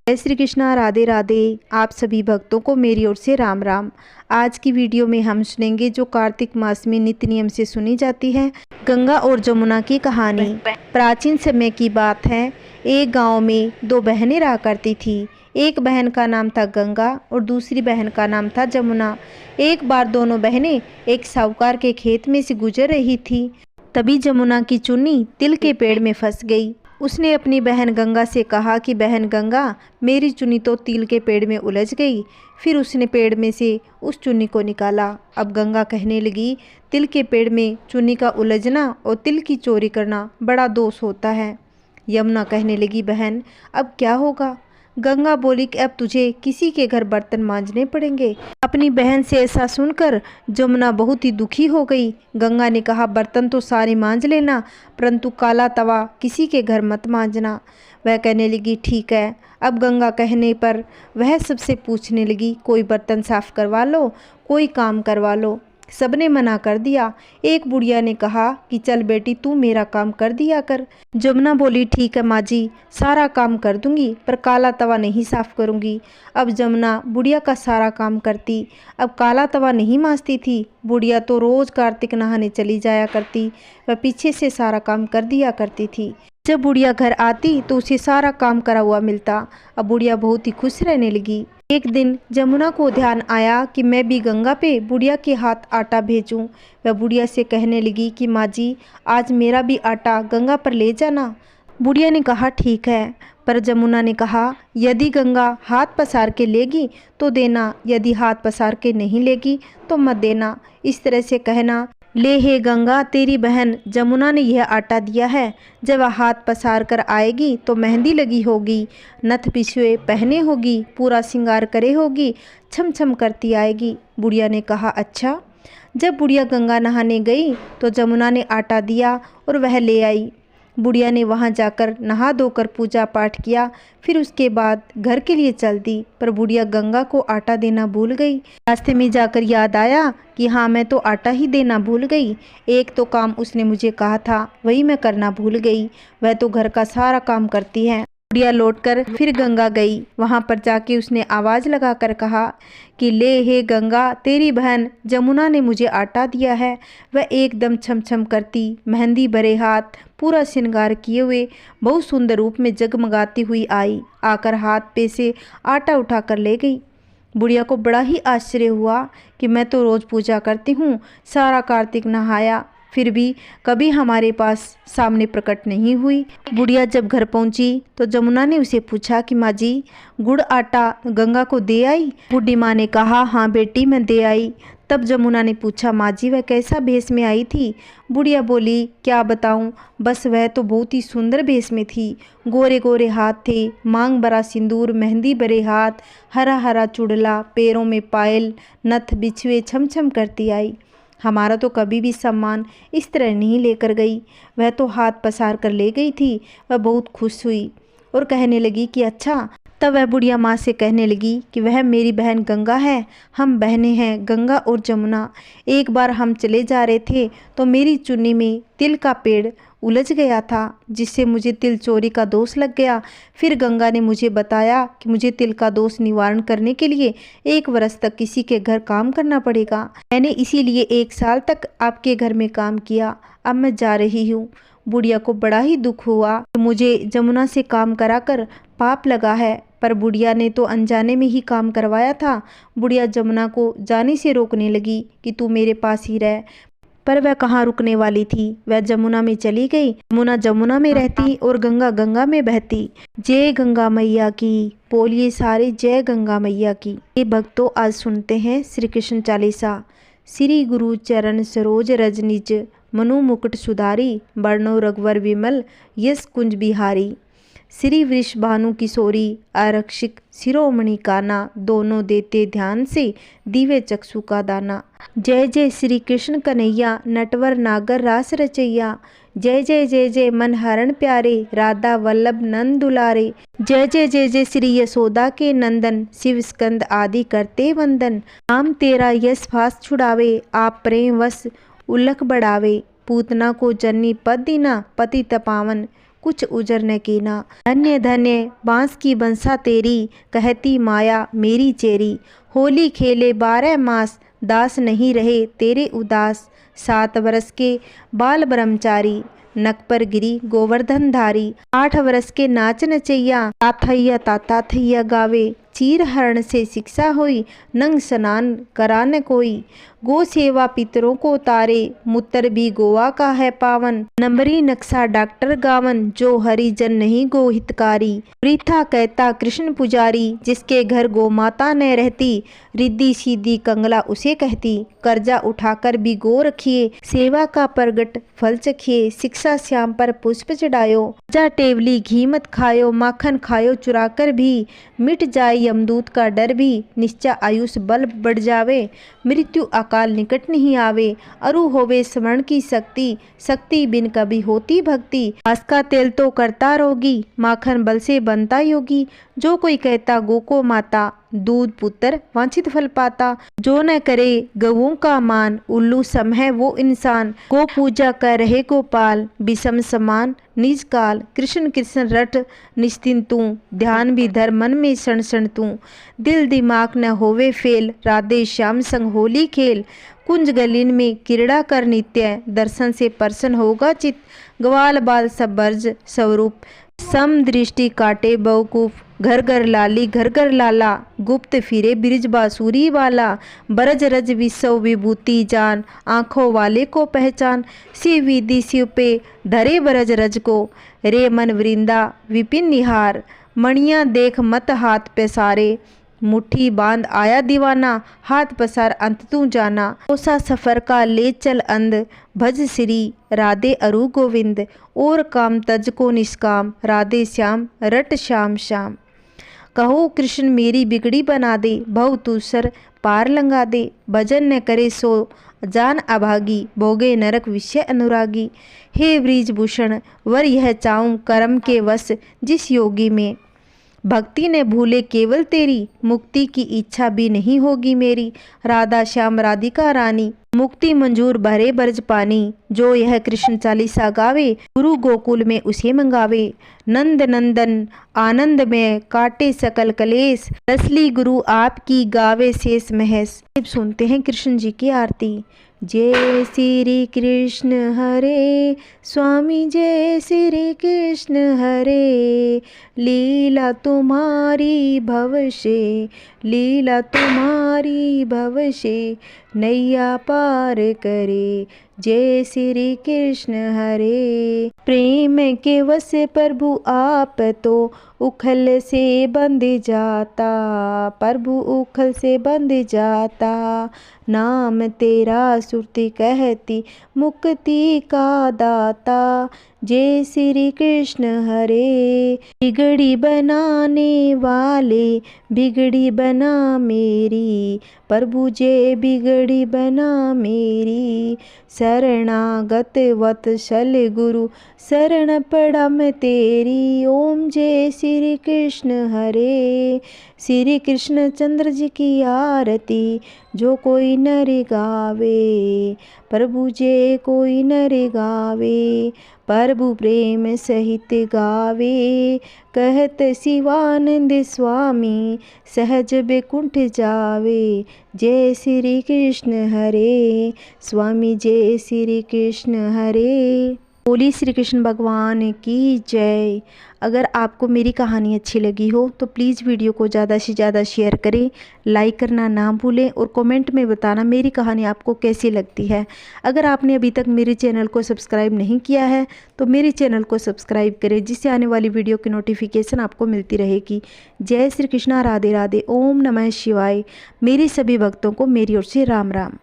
जय श्री कृष्णा, राधे राधे। आप सभी भक्तों को मेरी ओर से राम राम। आज की वीडियो में हम सुनेंगे जो कार्तिक मास में नित्य नियम से सुनी जाती है, गंगा और जमुना की कहानी। प्राचीन समय की बात है। एक गांव में दो बहनें रहा करती थी। एक बहन का नाम था गंगा और दूसरी बहन का नाम था जमुना। एक बार दोनों बहनें एक साहूकार के खेत में से गुजर रही थी। तभी जमुना की चुन्नी तिल के पेड़ में फंस गई। उसने अपनी बहन गंगा से कहा कि बहन गंगा, मेरी चुन्नी तो तिल के पेड़ में उलझ गई। फिर उसने पेड़ में से उस चुन्नी को निकाला। अब गंगा कहने लगी, तिल के पेड़ में चुन्नी का उलझना और तिल की चोरी करना बड़ा दोष होता है। यमुना कहने लगी, बहन अब क्या होगा? गंगा बोली कि अब तुझे किसी के घर बर्तन मांजने पड़ेंगे। अपनी बहन से ऐसा सुनकर जमुना बहुत ही दुखी हो गई। गंगा ने कहा, बर्तन तो सारे मांज लेना, परंतु काला तवा किसी के घर मत मांजना। वह कहने लगी, ठीक है। अब गंगा कहने पर वह सबसे पूछने लगी, कोई बर्तन साफ करवा लो, कोई काम करवा लो। सबने मना कर दिया। एक बुढ़िया ने कहा कि चल बेटी, तू मेरा काम कर दिया कर। जमुना बोली, ठीक है माँ जी, सारा काम कर दूंगी, पर काला तवा नहीं साफ करूंगी। अब जमुना बुढ़िया का सारा काम करती। अब काला तवा नहीं मांजती थी। बुढ़िया तो रोज कार्तिक नहाने चली जाया करती। वह पीछे से सारा काम कर दिया करती थी। जब बुढ़िया घर आती तो उसे सारा काम करा हुआ मिलता। अब बुढ़िया बहुत ही खुश रहने लगी। एक दिन जमुना को ध्यान आया कि मैं भी गंगा पे बुढ़िया के हाथ आटा भेजूं। वह बुढ़िया से कहने लगी कि माँ जी, आज मेरा भी आटा गंगा पर ले जाना। बुढ़िया ने कहा, ठीक है। पर जमुना ने कहा, यदि गंगा हाथ पसार के लेगी तो देना, यदि हाथ पसार के नहीं लेगी तो मत देना। इस तरह से कहना, ले हे गंगा, तेरी बहन जमुना ने यह आटा दिया है। जब वह हाथ पसार कर आएगी तो मेहंदी लगी होगी, नथ पिछुए पहने होगी, पूरा श्रृंगार करे होगी, छम छम करती आएगी। बुढ़िया ने कहा, अच्छा। जब बुढ़िया गंगा नहाने गई तो जमुना ने आटा दिया और वह ले आई। बुढ़िया ने वहां जाकर नहा धोकर पूजा पाठ किया। फिर उसके बाद घर के लिए चल दी। पर बुढ़िया गंगा को आटा देना भूल गई। रास्ते में जाकर याद आया कि हाँ, मैं तो आटा ही देना भूल गई। एक तो काम उसने मुझे कहा था, वही मैं करना भूल गई। वह तो घर का सारा काम करती है। बुढ़िया लौटकर फिर गंगा गई। वहां पर जाके उसने आवाज लगाकर कहा कि ले हे गंगा, तेरी बहन जमुना ने मुझे आटा दिया है। वह एकदम छमछम करती, मेहंदी भरे हाथ, पूरा श्रृंगार किए हुए, बहुत सुंदर रूप में जगमगाती हुई आई। आकर हाथ पे से आटा उठाकर ले गई। बुढ़िया को बड़ा ही आश्चर्य हुआ कि मैं तो रोज पूजा करती हूँ, सारा कार्तिक नहाया, फिर भी कभी हमारे पास सामने प्रकट नहीं हुई। बुढ़िया जब घर पहुंची तो जमुना ने उसे पूछा कि माँ जी, गुड़ आटा गंगा को दे आई? बूढ़ी माँ ने कहा, हाँ बेटी, मैं दे आई। तब जमुना ने पूछा, माँ जी, वह कैसा भेष में आई थी? बुढ़िया बोली, क्या बताऊं, बस वह तो बहुत ही सुंदर भेष में थी। गोरे गोरे हाथ थे, मांग भरा सिंदूर, मेहंदी भरे हाथ, हरा हरा चूड़ला, पैरों में पायल, नथ बिछुए छम छम करती आई। हमारा तो कभी भी सम्मान इस तरह नहीं लेकर गई। वह तो हाथ पसार कर ले गई थी। वह बहुत खुश हुई और कहने लगी कि अच्छा। तब वह बुढ़िया माँ से कहने लगी कि वह मेरी बहन गंगा है, हम बहनें हैं गंगा और जमुना। एक बार हम चले जा रहे थे तो मेरी चुन्नी में तिल का पेड़ उलझ गया था, जिससे मुझे तिल चोरी का दोष लग गया। फिर गंगा ने मुझे बताया कि मुझे तिल का दोष निवारण करने के लिए 1 वर्ष तक किसी के घर काम करना पड़ेगा। मैंने इसीलिए 1 साल तक आपके घर में काम किया। अब मैं जा रही हूँ। बुढ़िया को बड़ा ही दुख हुआ कि मुझे जमुना से काम कराकर पाप लगा है, पर बुढ़िया ने तो अनजाने में ही काम करवाया था। बुढ़िया जमुना को जाने से रोकने लगी कि तू मेरे पास ही रह, पर वह कहाँ रुकने वाली थी। वह जमुना में चली गई। जमुना जमुना में रहती और गंगा गंगा में बहती। जय गंगा मैया की, बोलिए सारे जय गंगा मैया की। ये भक्तों, आज सुनते हैं श्री कृष्ण चालीसा। श्री गुरु चरण सरोज रज निज, मनु मुकुट सुधारी, वर्णो रघुवर विमल, यश कुंज बिहारी। श्री वृष भानु किशोरी, आरक्षिक शिरोमणि काना, दोनों देते ध्यान से दिव्य चक्षु का दाना। जय जय श्री कृष्ण कन्हैया, नटवर नागर रास रचैया। जय जय जय जय मन हरण प्यारे, राधा वल्लभ नंद दुलारे। जय जय जय जय श्री यशोदा के नंदन, शिव स्कंद आदि करते वंदन। नाम तेरा यश फास छुड़ावे, आप प्रेम वश उल्लख बढ़ावे। पूतना को जन्नी पद दीना, पति तपावन, कुछ उजर न कीना। धन्य धन्य बांस की बंसा तेरी, कहती माया मेरी चेरी। होली खेले 12 मास, दास नहीं रहे तेरे उदास। 7 बरस के बाल ब्रह्मचारी, नक पर गिरी गोवर्धन धारी। 8 वर्ष के नाच नचैया, ताथैया ताता थैया गावे। चीर हरण से शिक्षा हुई, नंग स्नान करा न कोई। गो सेवा पितरों को तारे, मूत्र भी गोवा का है पावन। नंबरी नक्शा डॉक्टर गावन, जो हरिजन नहीं गो हितकारी। वृथा कहता कृष्ण पुजारी, जिसके घर गो माता न रहती। रिद्धि सीधी कंगला उसे कहती, कर्जा उठाकर भी गो रखिए। सेवा का प्रगट फल चखिए, शिक्षा श्याम पर पुष्प चढ़ायो। जा टेवली घी मत खायो, माखन खायो चुरा कर भी। मिट जाए यमदूत का डर भी, निश्चय आयुष बल बढ़ जावे। मृत्यु अकाल निकट नहीं आवे, अरु होवे स्मरण की शक्ति। शक्ति बिन कभी होती भक्ति, घास का तेल तो करता रोगी। माखन बल से बनता योगी, जो कोई कहता गो को माता। दूध पुत्र वांछित फल पाता, जो न करे गऊओं का मान। उल्लू सम है वो इंसान, गो पूजा कर रहे गोपाल। विषम समान निज काल, कृष्ण कृष्ण रट निस्तिन तू। ध्यान भी धर मन में क्षण क्षण तू, दिल दिमाग न होवे फेल। राधे श्याम संग होली खेल, कुंज गलीन में क्रीड़ा कर नित्य। दर्शन से प्रसन्न होगा चित, ग्वाल बाल सब वर्ज स्वरूप। सम दृष्टि काटे बेवकूफ, घर घर लाली घर घर लाला। गुप्त फिरे ब्रिज बांसुरी वाला, बरज रज विश्व विभूति जान। आँखों वाले को पहचान, शिव विधि शिव पे धरे बरज रज को। रे मन वृंदा विपिन निहार, मणियाँ देख मत हाथ पसारे। मुट्ठी बांध आया दीवाना, हाथ पसार अंत तू जाना। कोसा सफर का ले चल अंध, भज श्री राधे अरु गोविंद। और काम तज को निष्काम, राधे श्याम रट श्याम श्याम। कहो कृष्ण मेरी बिगड़ी बना दे, भव तुसर पार लंगा दे। भजन न करे सो जान अभागी, भोगे नरक विषय अनुरागी। हे ब्रिजभूषण वर यह चाऊं, कर्म के वश जिस योगी में। भक्ति ने भूले केवल तेरी, मुक्ति की इच्छा भी नहीं होगी मेरी। राधा श्याम राधिका रानी, मुक्ति मंजूर भरे बरज पानी। जो यह कृष्ण चालीसा गावे, गुरु गोकुल में उसे मंगावे। नंद नंदन आनंद में काटे सकल कलेश, रसली गुरु आपकी गावे शेष महेश। अब सुनते हैं कृष्ण जी की आरती। जय श्री कृष्ण हरे, स्वामी जय श्री कृष्ण हरे। लीला तुम्हारी भवशे, लीला तुम्हारी भवशे। नैया पार करे, जय श्री कृष्ण हरे। प्रेम के वश प्रभु आप तो, उखल से बंध जाता। प्रभु उखल से बंध जाता। नाम तेरा सुरती कहती, मुक्ति का दाता। जय श्री कृष्ण हरे। बिगड़ी बनाने वाले, बिगड़ी बना मेरी। प्रभु जय बिगड़ी बना मेरी। शरणागत वत्सल गुरु, शरण पड़म तेरी। ओम जय श्री कृष्ण हरे। श्री कृष्ण चंद्र जी की आरती, जो कोई नर गावे। प्रभु जय कोई नर गावे, प्रभु प्रेम सहित गावे। कहत शिवानंद स्वामी, सहज बैकुंठ जावे। जय श्री कृष्ण हरे, स्वामी जय श्री कृष्ण हरे। बोली श्री कृष्ण भगवान की जय। अगर आपको मेरी कहानी अच्छी लगी हो तो प्लीज़ वीडियो को ज़्यादा से ज़्यादा शेयर करें, लाइक करना ना भूलें और कमेंट में बताना मेरी कहानी आपको कैसी लगती है। अगर आपने अभी तक मेरे चैनल को सब्सक्राइब नहीं किया है तो मेरे चैनल को सब्सक्राइब करें, जिससे आने वाली वीडियो की नोटिफिकेशन आपको मिलती रहेगी। जय श्री कृष्णा, राधे राधे, ओम नमः शिवाय। मेरे सभी भक्तों को मेरी ओर से राम राम।